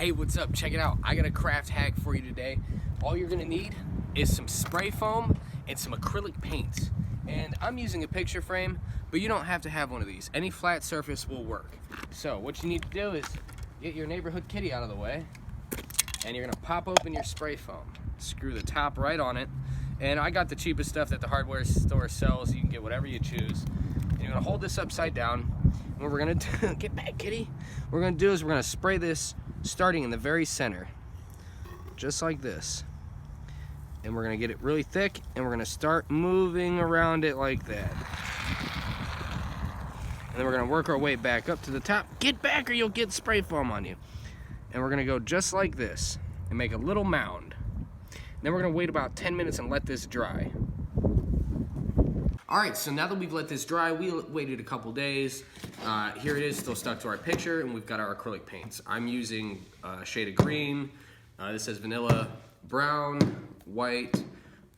Hey, what's up? Check it out. I got a craft hack for you today. All you're gonna need is some spray foam and some acrylic paints. And I'm using a picture frame, but you don't have to have one of these. Any flat surface will work. So what you need to do is get your neighborhood kitty out of the way, and you're gonna pop open your spray foam. Screw the top right on it. And I got the cheapest stuff that the hardware store sells. You can get whatever you choose. And you're gonna hold this upside down. And what we're gonna do, get back, kitty. What we're gonna do is we're gonna spray this starting in the very center, just like this. And we're gonna get it really thick, and we're gonna start moving around it like that. And then we're gonna work our way back up to the top. Get back or you'll get spray foam on you. And we're gonna go just like this and make a little mound. Then we're gonna wait about 10 minutes and let this dry. All right, so now that we've let this dry, we waited a couple days. Here it is, still stuck to our picture, and we've got our acrylic paints. I'm using a shade of green. This says vanilla, brown, white,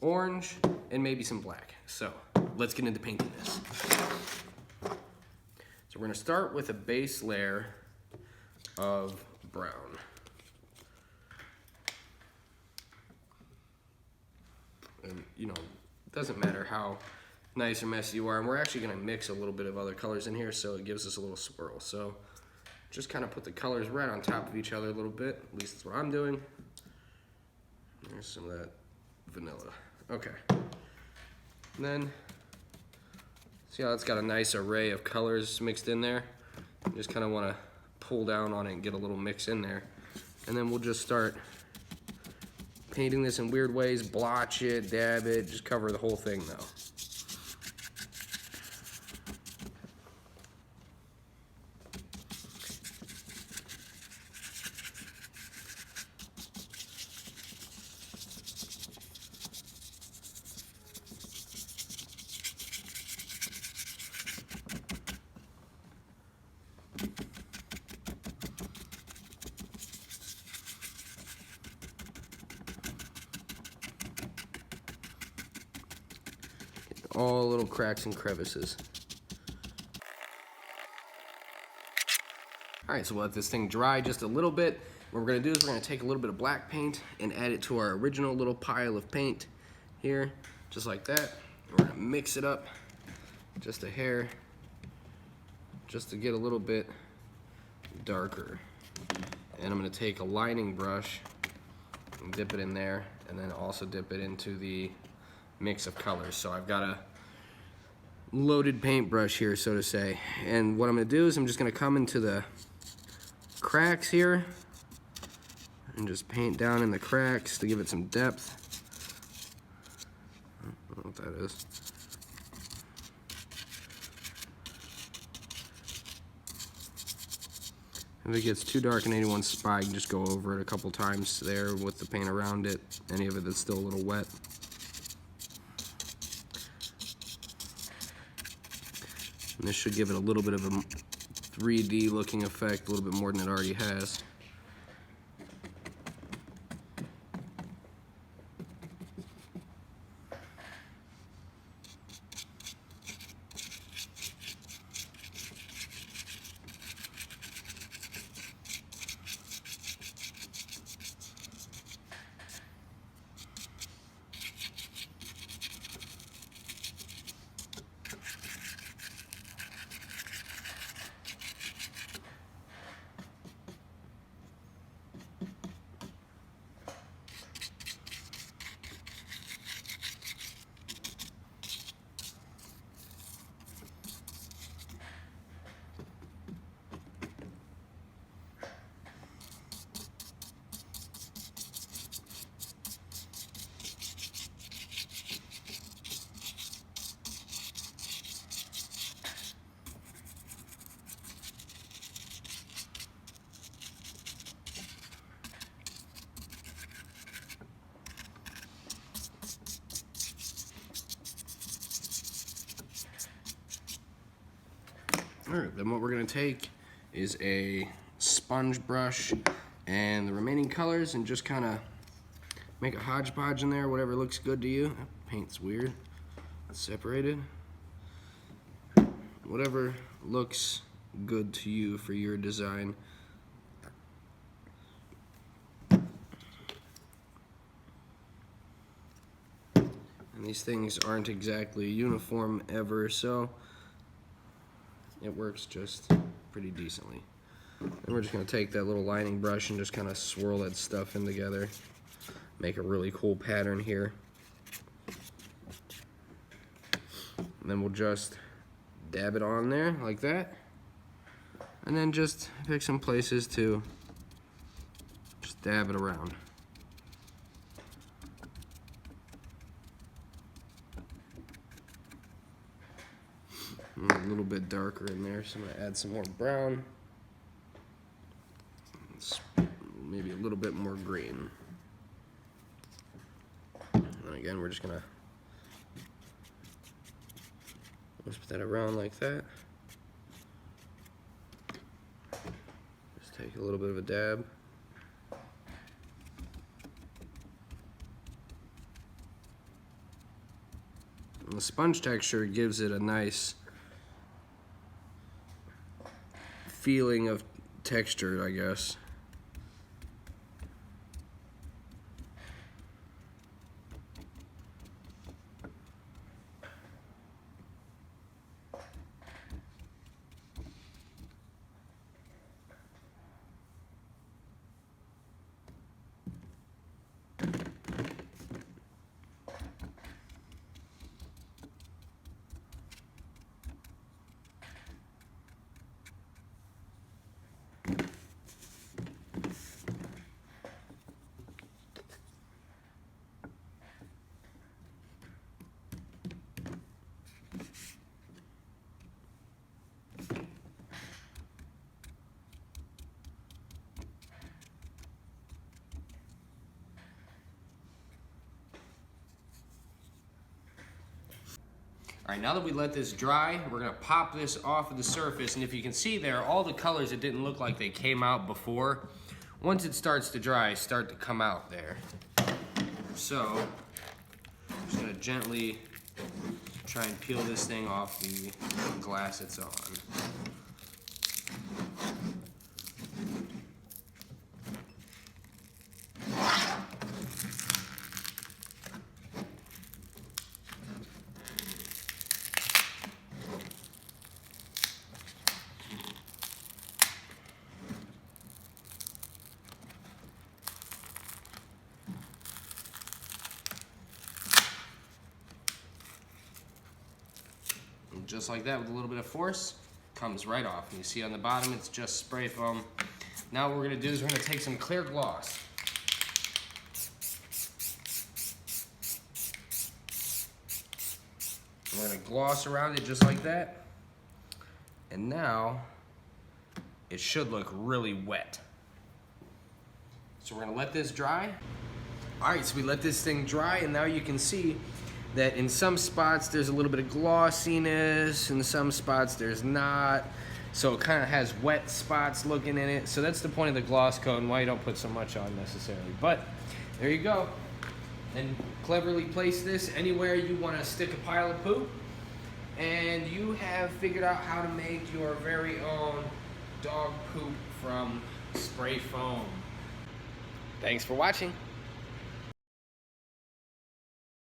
orange, and maybe some black. So let's get into painting this. So we're gonna start with a base layer of brown. And you know, it doesn't matter how nice or messy you are, and we're actually gonna mix a little bit of other colors in here so it gives us a little swirl. So just kind of put the colors right on top of each other a little bit, at least that's what I'm doing. There's some of that vanilla. Okay. And then, see how it's got a nice array of colors mixed in there? You just kind of want to pull down on it and get a little mix in there. And then we'll just start painting this in weird ways, blotch it, dab it, just cover the whole thing though. All little cracks and crevices. All right, so we'll let this thing dry just a little bit. What we're gonna do is we're gonna take a little bit of black paint and add it to our original little pile of paint here, just like that. And we're gonna mix it up just a hair, just to get a little bit darker. And I'm gonna take a lining brush and dip it in there, and then also dip it into the mix of colors. So I've got a loaded paintbrush here, so to say. And what I'm gonna do is I'm just gonna come into the cracks here and just paint down in the cracks to give it some depth. I don't know what that is. If it gets too dark in any one spot, you can just go over it a couple times there with the paint around it, any of it that's still a little wet. And this should give it a little bit of a 3D looking effect, a little bit more than it already has. All right, then what we're gonna take is a sponge brush and the remaining colors and just kind of make a hodgepodge in there, whatever looks good to you. Paint's weird, it's separated. Whatever looks good to you for your design. And these things aren't exactly uniform ever, so it works just pretty decently. And we're just going to take that little lining brush and just kind of swirl that stuff in together. Make a really cool pattern here. And then we'll just dab it on there like that. And then just pick some places to just dab it around. A little bit darker in there, so I'm going to add some more brown. Maybe a little bit more green. And again, we're just going to wisp that around like that. Just take a little bit of a dab. And the sponge texture gives it a nice feeling of texture, I guess. All right, now that we let this dry, we're gonna pop this off of the surface, and if you can see there, all the colors that didn't look like they came out before, once it starts to dry, start to come out there. So, I'm just gonna gently try and peel this thing off the glass it's on. Just like that, with a little bit of force, comes right off. And you see on the bottom, it's just spray foam. Now what we're gonna do is we're gonna take some clear gloss. We're gonna gloss around it just like that. And now, it should look really wet. So we're gonna let this dry. All right, so we let this thing dry, and now you can see that in some spots there's a little bit of glossiness, in some spots there's not. So it kind of has wet spots looking in it. So that's the point of the gloss coat and why you don't put so much on necessarily. But there you go. And cleverly place this anywhere you want to stick a pile of poop. And you have figured out how to make your very own dog poop from spray foam. Thanks for watching.